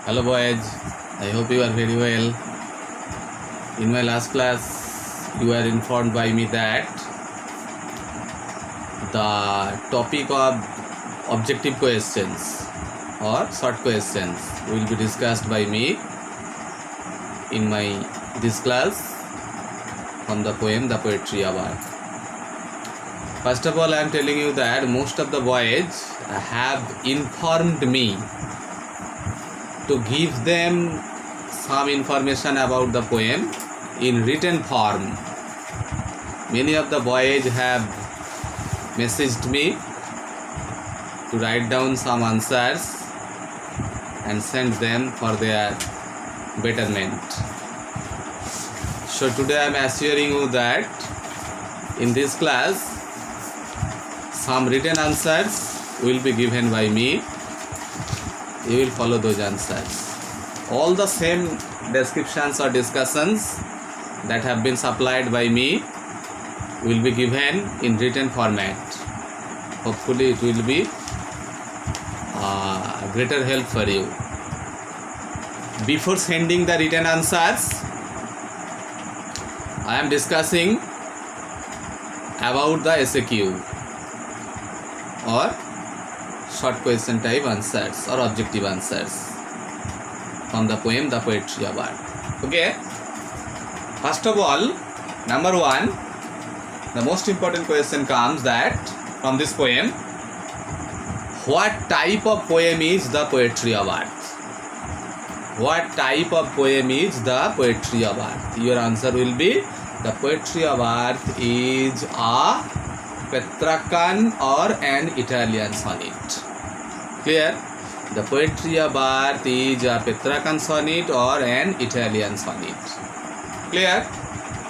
Hello boys, I hope you are very well. In my last class, you were informed by me that the topic of objective questions or short questions will be discussed by me in this class from the poem The Poetry Award. First of all, I am telling you that most of the boys have informed me to give them some information about the poem in written form. Many of the boys have messaged me to write down some answers and send them for their betterment. So today I am assuring you that in this class some written answers will be given by me. You will follow those answers. All the same descriptions or discussions that have been supplied by me will be given in written format. Hopefully it will be a greater help for you. Before sending the written answers, I am discussing about the SAQ or short question type answers or objective answers from the poem The Poetry Award. Okay, first of all, number one, the most important question comes that from this poem, what type of poem is the Poetry Award? What type of poem is the Poetry Award? Your answer will be the Poetry Award is a Petrarchan or an Italian sonnet. Clear? The Poetry Award is a Petrarchan sonnet or an Italian sonnet. Clear?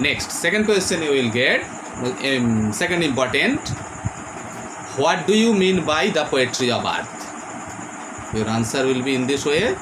Next, second question you will get. Second important. What do you mean by the Poetry Award? Your answer will be in this way.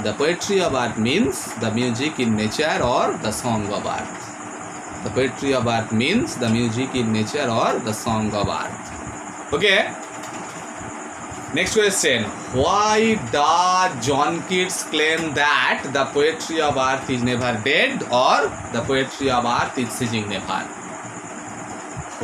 The Poetry Award means the music in nature or the song of art. The Poetry of art means the music in nature or the song of art. Okay. Next question. Why does John Keats claim that the poetry of art is never dead or the poetry of art is ceasing never?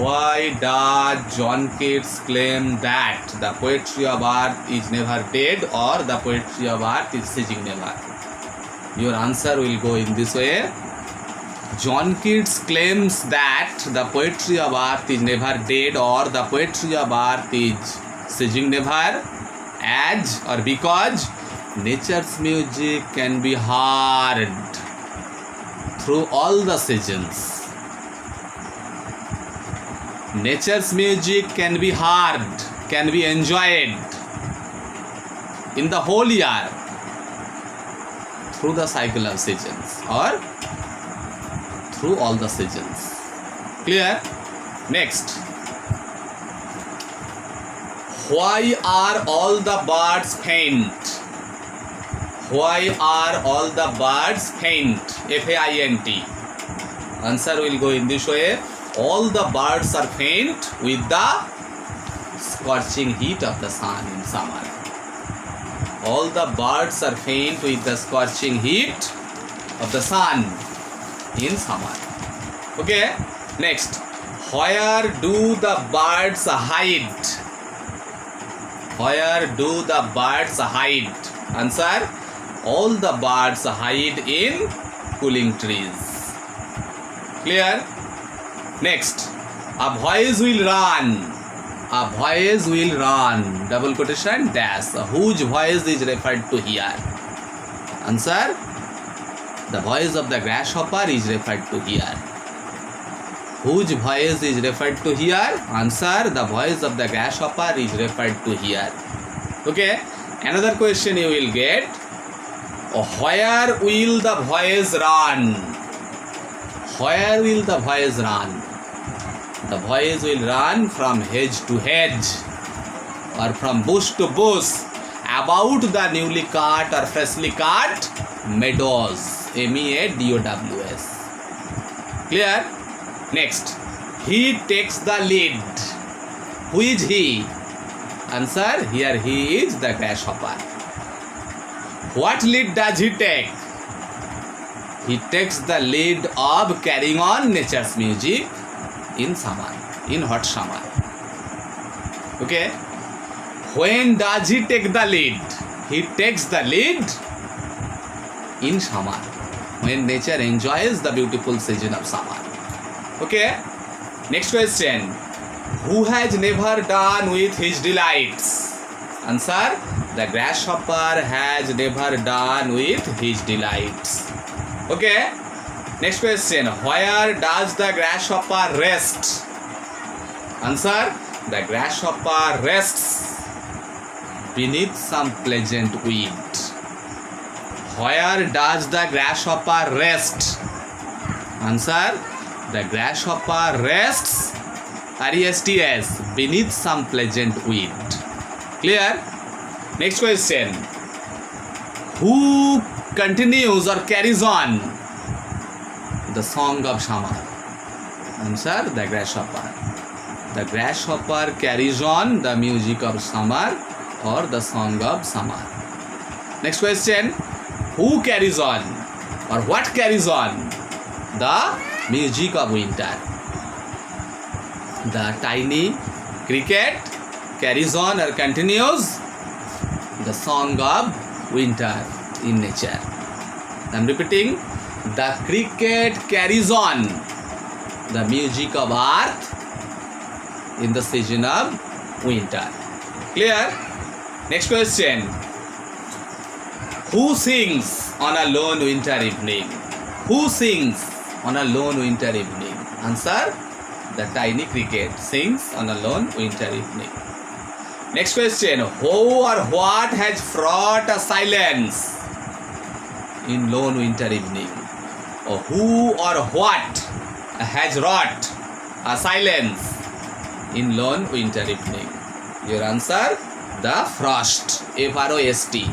Why does John Keats claim that the poetry of art is never dead or the poetry of art is ceasing never? Your answer will go in this way. John Keats claims that the poetry of art is never dead or the poetry of art is ceasing never as or because nature's music can be heard through all the seasons. Nature's music can be heard, can be enjoyed in the whole year through the cycle of seasons or through all the seasons. Clear? Next. Why are all the birds faint? Why are all the birds faint? F-A-I-N-T. Answer will go in this way. All the birds are faint with the scorching heat of the sun in summer. All the birds are faint with the scorching heat of the sun in summer. Okay. Next. Where do the birds hide? Where do the birds hide? Answer. All the birds hide in cooling trees. Clear? Next. A voice will run. A voice will run. Double quotation dash. Whose voice is referred to here? Answer. The voice of the grasshopper is referred to here. Whose voice is referred to here? Answer. The voice of the grasshopper is referred to here. Okay. Another question you will get. Where will the voice run? Where will the voice run? The voice will run from hedge to hedge or from bush to bush about the newly cut or freshly cut meadows. MEADOWS. Clear? Next. He takes the lead. Who is he? Answer. Here he is the grasshopper. What lead does he take? He takes the lead of carrying on nature's music in summer, in hot summer. Okay. When does he take the lead? He takes the lead in summer, when nature enjoys the beautiful season of summer. Okay. Next question. Who has never done with his delights? Answer. The grasshopper has never done with his delights. Okay. Next question. Where does the grasshopper rest? Answer. The grasshopper rests beneath some pleasant weed. Where does the grasshopper rest? Answer. The grasshopper rests, R-E-S-T-S, beneath some pleasant weed. Clear? Next question. Who continues or carries on the song of summer? Answer. The grasshopper. The grasshopper carries on the music of summer or the song of summer. Next question. Who carries on or what carries on the music of winter? The tiny cricket carries on or continues the song of winter in nature. I am repeating. The cricket carries on the music of earth in the season of winter. Clear? Next question. Who sings on a lone winter evening? Who sings on a lone winter evening? Answer. The tiny cricket sings on a lone winter evening. Next question. Who or what has fraught a silence in lone winter evening? Or who or what has wrought a silence in lone winter evening? Your answer. The frost. F-R-O-S-T.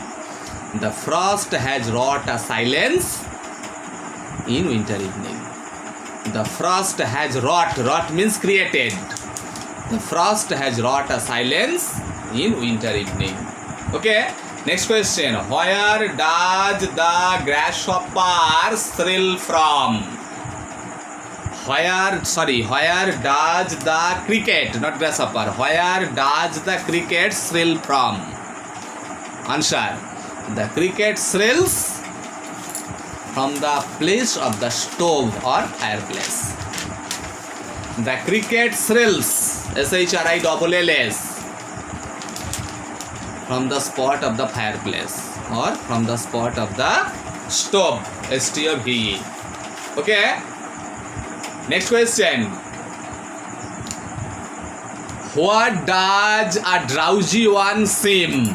The frost has wrought a silence in winter evening. The frost has wrought. Wrought means created. The frost has wrought a silence in winter evening. Okay. Next question. Where does the grasshopper thrill from? Where does the cricket, not grasshopper, where does the cricket thrill from? Answer. The cricket thrills from the place of the stove or fireplace. The cricket thrills, S-H-R-I-L-L-S, from the spot of the fireplace or from the spot of the stove, S-T-O-V-E. Okay. Next question. What does a drowsy one seem?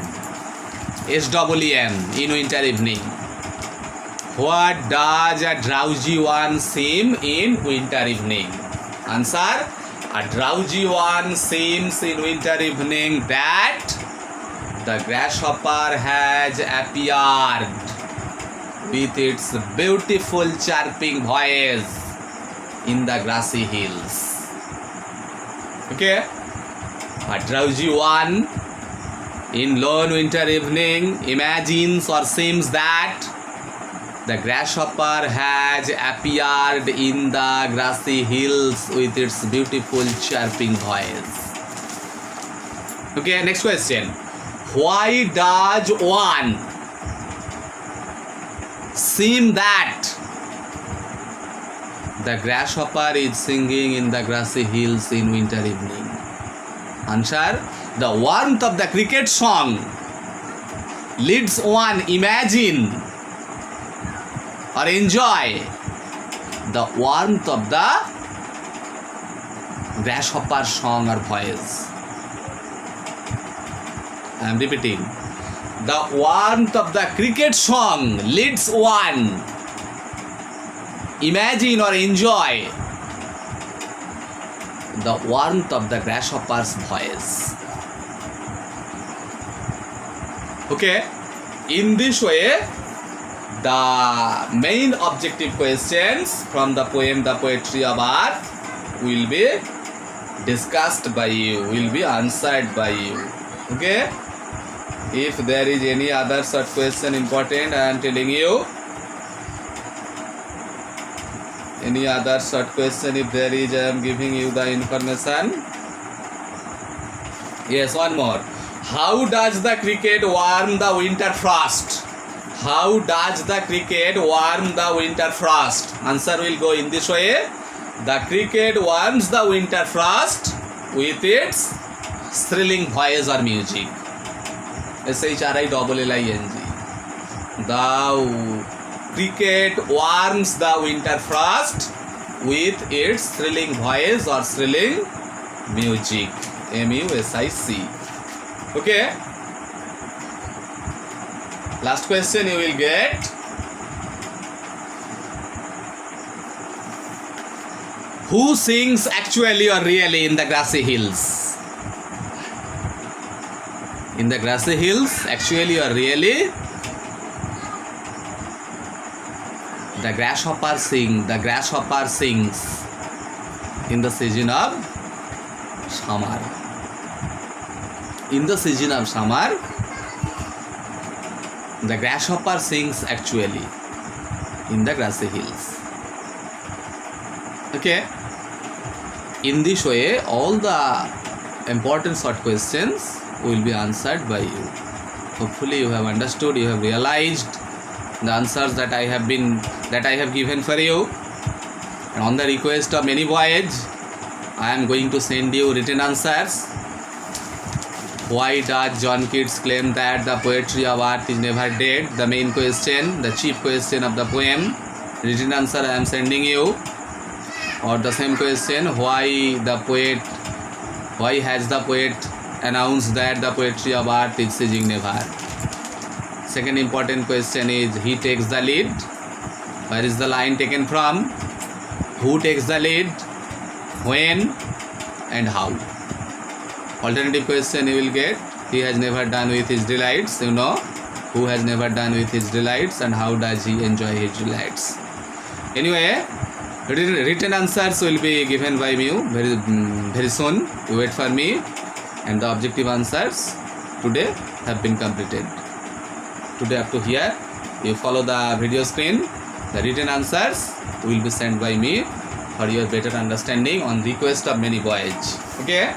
S-E-E-M, in winter evening. What does a drowsy one seem in winter evening? Answer. A drowsy one seems in winter evening that the grasshopper has appeared with its beautiful chirping voice in the grassy hills. Okay. A drowsy one in lone winter evening imagines or seems that the grasshopper has appeared in the grassy hills with its beautiful chirping voice. Okay, next question. Why does one seem that the grasshopper is singing in the grassy hills in winter evening? Answer. The warmth of the cricket song leads one imagine or enjoy the warmth of the grasshopper song or voice. I am repeating. The warmth of the cricket song leads one imagine or enjoy the warmth of the grasshopper's voice. Okay. In this way, the main objective questions from the poem The Poetry of Earth will be discussed by you, will be answered by you. Okay. If there is any other short question important, I am telling you. Any other short question, if there is, I am giving you the information. Yes, one more. How does the cricket warm the winter frost? How does the cricket warm the winter frost? Answer will go in this way. The cricket warms the winter frost with its thrilling voice or music. SHRILLING. The cricket warms the winter frost with its thrilling voice or thrilling music. MUSIC. Okay. Last question you will get. Who sings actually or really in the grassy hills? In the grassy hills, actually or really? The grasshopper sing. The grasshopper sings in the season of summer. In the season of summer, the grasshopper sings actually in the grassy hills. Okay. In this way, all the important short questions will be answered by you. Hopefully, you have understood. You have realized the answers that I have given for you. And on the request of many boys, I am going to send you written answers. Why does John Keats claim that the poetry of art is never dead? The main question, the chief question of the poem. Written answer I am sending you. Or the same question, why has the poet announced that the poetry of art is ceasing never? Second important question is, he takes the lead. Where is the line taken from? Who takes the lead? When and how? Alternative question you will get, he has never done with his delights. You know, who has never done with his delights and how does he enjoy his delights? Anyway, written answers will be given by me very soon. You wait for me. And the objective answers today have been completed. Today up to here, you follow the video screen. The written answers will be sent by me for your better understanding on request of many boys. Okay.